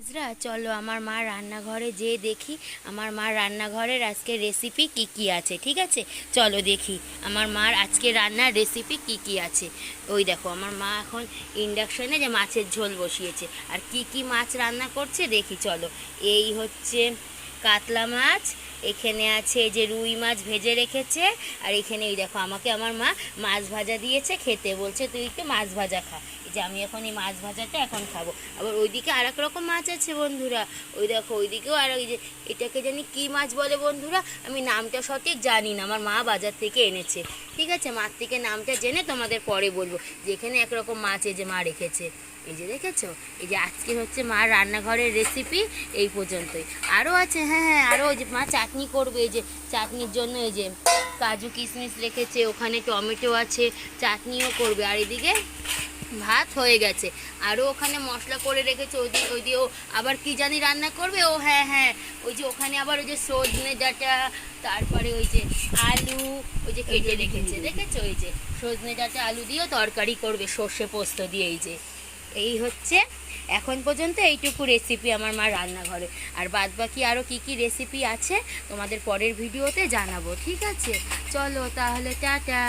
ইসরা চলো আমার মা রান্নাঘরে যেয়ে দেখি আমার মার রান্নাঘরের আজকে রেসিপি কি কি আছে। ঠিক আছে, চলো দেখি আমার মার আজকে রান্নার রেসিপি কি কি আছে। ওই দেখো আমার মা এখন ইন্ডাকশনে যে মাছের ঝোল বসিয়েছে, আর কি কি মাছ রান্না করছে দেখি চলো। এই হচ্ছে কাতলা মাছ, এখানে আছে এই যে রুই মাছ ভেজে রেখেছে, আর এখানে এই দেখো আমাকে আমার মা মাছ ভাজা দিয়েছে খেতে, বলছে তুই একটু মাছ ভাজা খা। এই যে আমি এখন এই মাছ ভাজাটা এখন খাবো। আবার ওইদিকে আর এক রকম মাছ আছে বন্ধুরা, ওই দেখো ওইদিকেও আর ওই যে এটাকে জানি কি মাছ বলে বন্ধুরা, আমি নামটা সঠিক জানি না, আমার মা বাজার থেকে এনেছে। ঠিক আছে, মাছ থেকে নামটা জেনে তোমাদের পরে বলবো যে এখানে একরকম মাছ এই যে মা রেখেছে। এই যে দেখেছো, এই যে আজকে হচ্ছে মার রান্নাঘরের রেসিপি এই পর্যন্তই। আরও আছে, হ্যাঁ হ্যাঁ আরও ওই যে মা চাটনি করবে, এই যে চাটনির জন্য এই যে কাজু কিশমিশ রেখেছে, ওখানে টমেটো আছে, চাটনিও করবে। আর এদিকে ভাত হয়ে গেছে, আরও ওখানে মশলা করে রেখেছে। ওই দিয়ে ও আবার কি জানি রান্না করবে। ও হ্যাঁ হ্যাঁ ওই যে ওখানে আবার ওই যে সজনে ডাঁটা, তারপরে ওই যে আলু ওই যে কেটে রেখেছে, দেখেছো ওই যে সজনে ডাঁটা আলু দিয়েও তরকারি করবে সর্ষে পোস্ত দিয়ে। এই যে এই হচ্ছে এখন পর্যন্ত এইটুকু রেসিপি আমার মা রান্নাঘরে। আর বাদ বাকি আরও কী কী রেসিপি আছে তোমাদের পরের ভিডিওতে জানাবো। ঠিক আছে, চলো তাহলে টাটা।